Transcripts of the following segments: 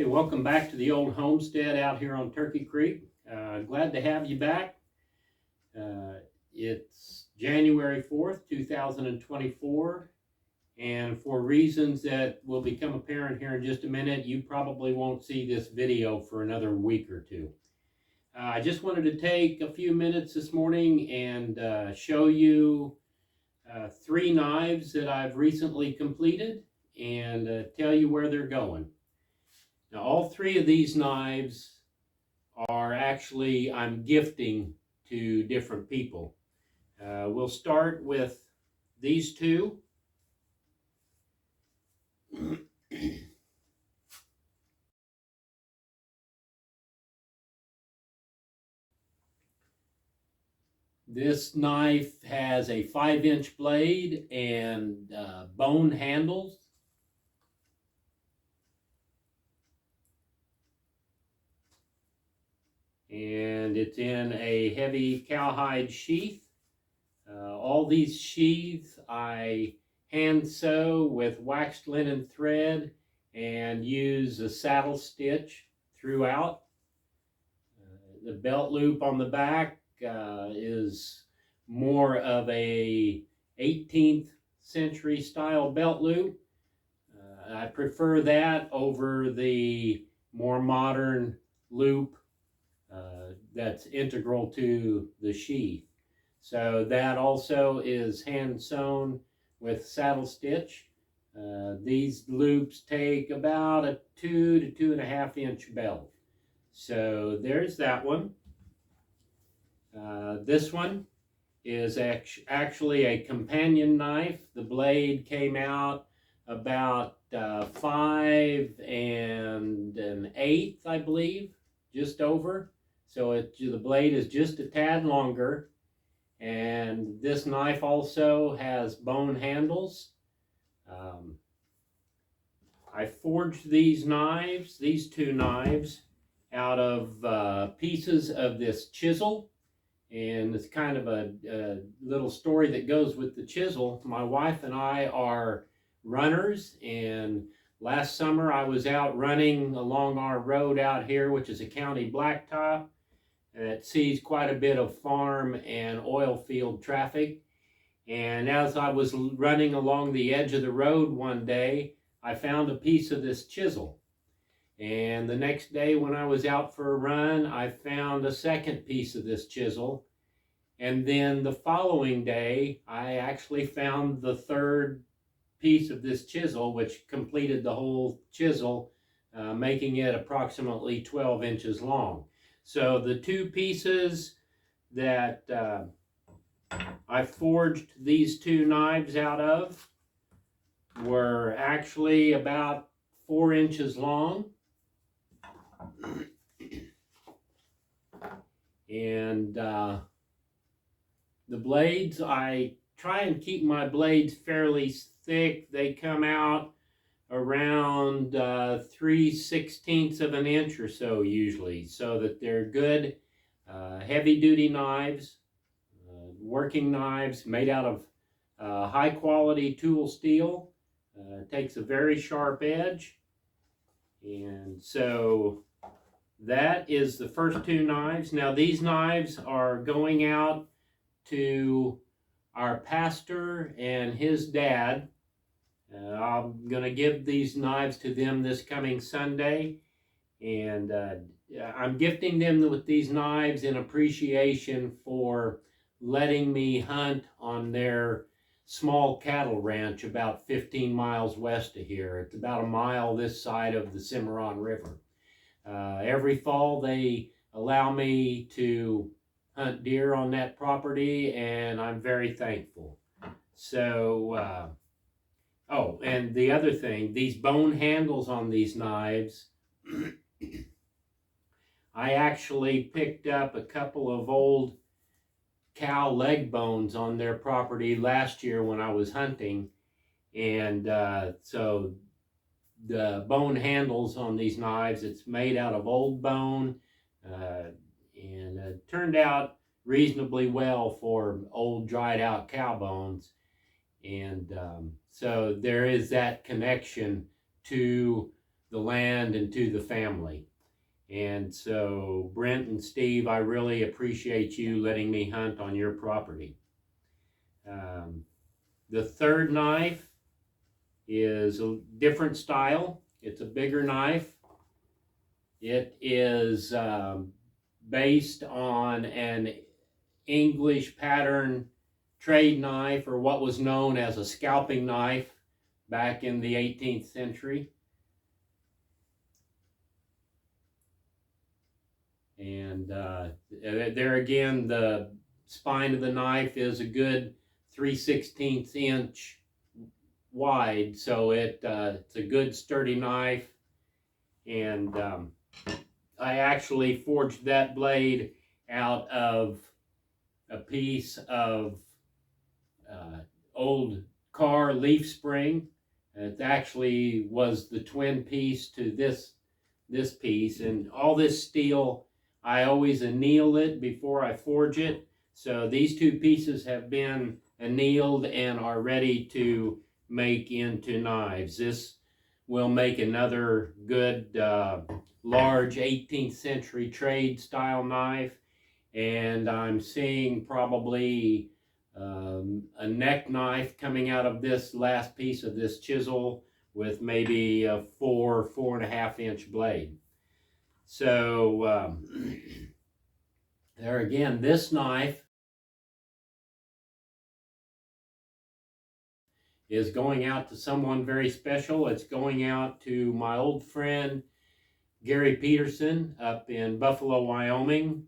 Welcome back to the old homestead out here on Turkey Creek. Glad to have you back. It's January 4th, 2024, and for reasons that will become apparent here in just a minute, you probably won't see this video for another week or two. I just wanted to take a few minutes this morning and show you 3 knives that I've recently completed and tell you where they're going. Now, all 3 of these knives are actually I'm gifting to different people. We'll start with these 2. This knife has a 5-inch blade and bone handles. And it's in a heavy cowhide sheath. All these sheaths I hand sew with waxed linen thread and use a saddle stitch throughout. The belt loop on the back is more of a 18th century style belt loop. I prefer that over the more modern loop that's integral to the sheath. So that also is hand sewn with saddle stitch. These loops take about a 2 to 2.5 inch belt. So there's that one. This one is actually a companion knife. The blade came out about 5 1/8, I believe, just over. So the blade is just a tad longer. And this knife also has bone handles. I forged these 2 knives, out of pieces of this chisel. And it's kind of a little story that goes with the chisel. My wife and I are runners, and last summer I was out running along our road out here, which is a county blacktop. It sees quite a bit of farm and oil field traffic. And as I was running along the edge of the road one day, I found a piece of this chisel. And the next day when I was out for a run, I found a second piece of this chisel. And then the following day, I actually found the third piece of this chisel, which completed the whole chisel, making it approximately 12 inches long. So the 2 pieces that I forged these 2 knives out of were actually about 4 inches long. And the blades, I try and keep my blades fairly thick. They come out around 3/16 of an inch or so usually, so that they're good heavy duty knives, working knives made out of high quality tool steel. Takes a very sharp edge. And so that is the first 2 knives. Now these knives are going out to our pastor and his dad. I'm going to give these knives to them this coming Sunday, and I'm gifting them with these knives in appreciation for letting me hunt on their small cattle ranch about 15 miles west of here. It's about a mile this side of the Cimarron River. Every fall they allow me to hunt deer on that property, and I'm very thankful. So oh, and the other thing, these bone handles on these knives, I actually picked up a couple of old cow leg bones on their property last year when I was hunting. And so the bone handles on these knives, it's made out of old bone, and turned out reasonably well for old dried out cow bones. And so there is that connection to the land and to the family. And so, Brent and Steve, I really appreciate you letting me hunt on your property. The third knife is a different style. It's a bigger knife. It is based on an English pattern trade knife, or what was known as a scalping knife back in the 18th century. And there again, the spine of the knife is a good 3/16 inch wide, so it's a good sturdy knife. And I actually forged that blade out of a piece of old car leaf spring. It actually was the twin piece to this piece, and all this steel, I always anneal it before I forge it. So these two pieces have been annealed and are ready to make into knives. This will make another good large 18th century trade style knife. And I'm seeing probably a neck knife coming out of this last piece of this chisel with maybe a 4.5 inch blade. So there again, this knife is going out to someone very special. It's going out to my old friend Gary Peterson up in Buffalo, Wyoming.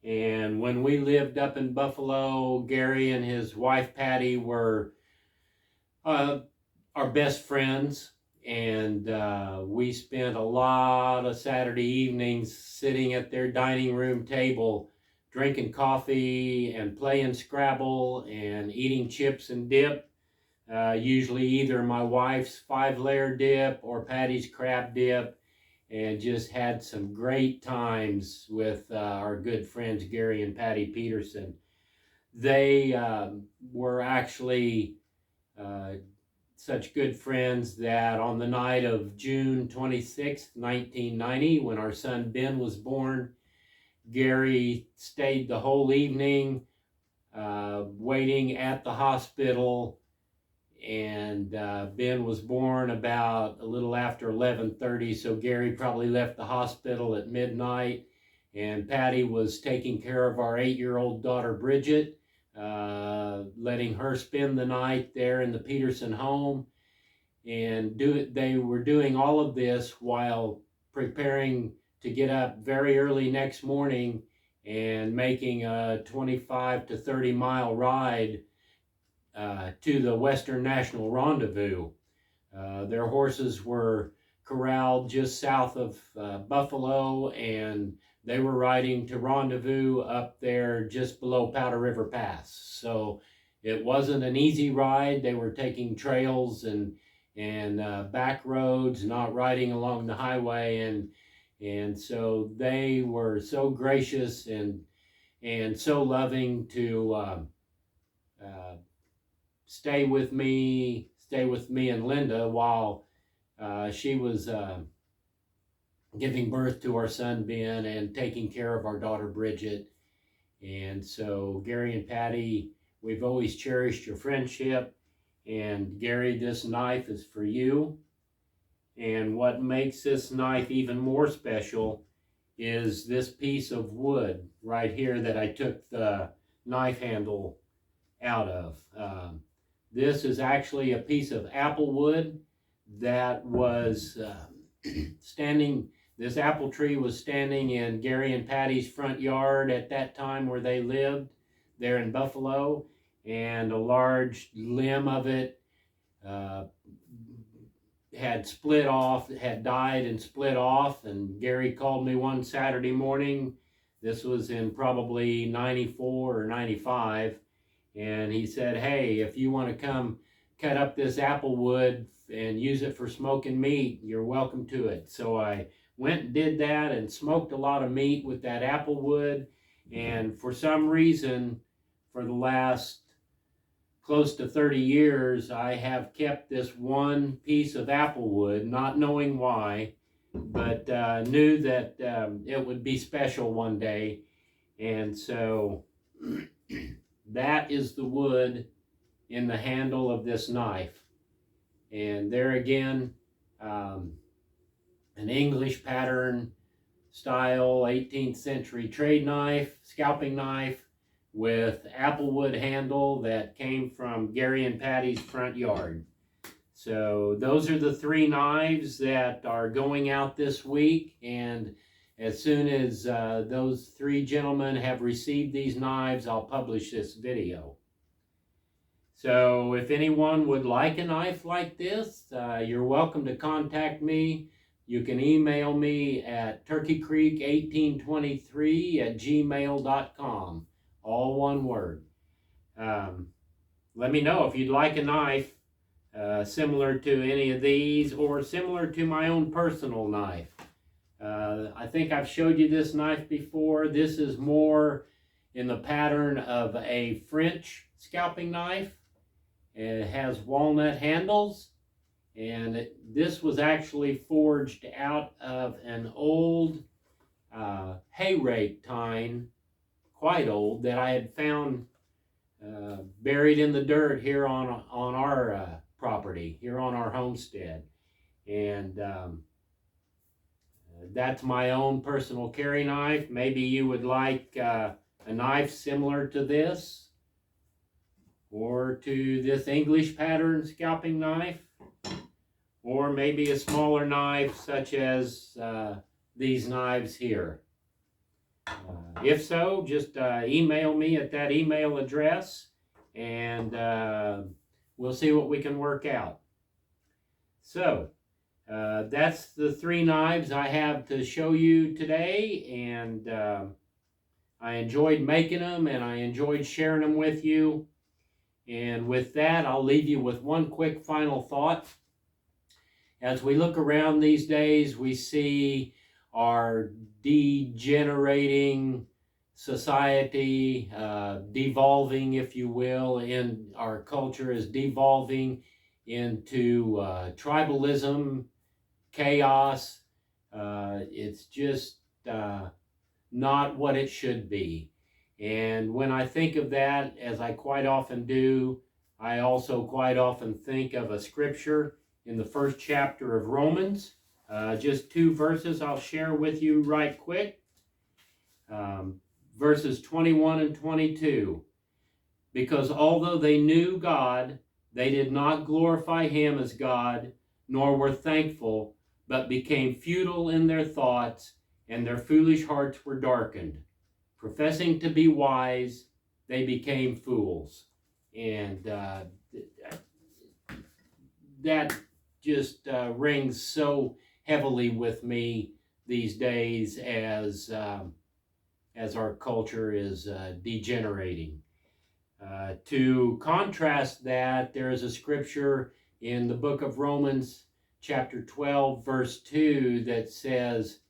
And when we lived up in Buffalo, Gary and his wife Patty were our best friends. And we spent a lot of Saturday evenings sitting at their dining room table, drinking coffee and playing Scrabble and eating chips and dip. Usually either my wife's 5-layer dip or Patty's crab dip, and just had some great times with our good friends Gary and Patty Peterson. They were actually such good friends that on the night of June 26th, 1990, when our son Ben was born, Gary stayed the whole evening waiting at the hospital. And Ben was born about a little after 11:30, so Gary probably left the hospital at midnight, and Patty was taking care of our 8-year-old daughter Bridget, letting her spend the night there in the Peterson home. And they were doing all of this while preparing to get up very early next morning and making a 25 to 30 mile ride to the Western National Rendezvous. Their horses were corralled just south of Buffalo, and they were riding to Rendezvous up there just below Powder River Pass. So it wasn't an easy ride. They were taking trails and back roads, not riding along the highway, and so they were so gracious and so loving to stay with me and Linda while she was giving birth to our son Ben and taking care of our daughter Bridget. And so Gary and Patty, we've always cherished your friendship. And Gary, this knife is for you. And what makes this knife even more special is this piece of wood right here that I took the knife handle out of. This is actually a piece of apple wood that was standing, this apple tree was standing in Gary and Patty's front yard at that time where they lived there in Buffalo, and a large limb of it had split off, had died and split off. And Gary called me one Saturday morning, this was in probably 94 or 95, and he said, hey, if you want to come cut up this apple wood and use it for smoking meat, you're welcome to it. So I went and did that and smoked a lot of meat with that apple wood. And for some reason, for the last close to 30 years, I have kept this one piece of apple wood, not knowing why. but knew that it would be special one day. And so that is the wood in the handle of this knife. And there again, an English pattern style 18th century trade knife, scalping knife with applewood handle that came from Gary and Patty's front yard. So those are the three knives that are going out this week, and as soon as those three gentlemen have received these knives, I'll publish this video. So if anyone would like a knife like this, you're welcome to contact me. You can email me at turkeycreek1823@gmail.com, all one word. Let me know if you'd like a knife similar to any of these or similar to my own personal knife. I think I've showed you this knife before. This is more in the pattern of a French scalping knife. It has walnut handles, and this was actually forged out of an old hay rake tine, quite old, that I had found buried in the dirt here on our property, here on our homestead. And that's my own personal carry knife. Maybe you would like a knife similar to this, or to this English pattern scalping knife, or maybe a smaller knife such as these knives here. If so, just email me at that email address, and we'll see what we can work out. So that's the three knives I have to show you today, and I enjoyed making them, and I enjoyed sharing them with you. And with that, I'll leave you with one quick final thought. As we look around these days, we see our degenerating society, devolving, if you will, in our culture is devolving into tribalism, chaos. It's just not what it should be. And when I think of that, as I quite often do, I also quite often think of a scripture in the first chapter of Romans. Just two verses I'll share with you right quick. Verses 21 and 22. Because although they knew God, they did not glorify him as God, nor were thankful, but became futile in their thoughts, and their foolish hearts were darkened. Professing to be wise, they became fools. And that just rings so heavily with me these days as our culture is degenerating. To contrast that, there is a scripture in the book of Romans, chapter 12, verse 2, that says,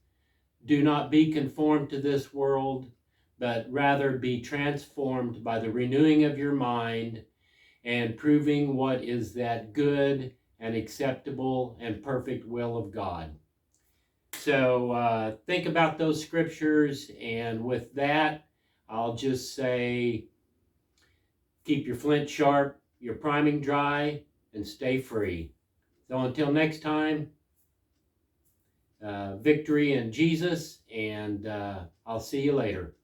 "Do not be conformed to this world, but rather be transformed by the renewing of your mind, and proving what is that good and acceptable and perfect will of God." So think about those scriptures, and with that, I'll just say, keep your flint sharp, your priming dry, and stay free. So until next time, victory in Jesus, and I'll see you later.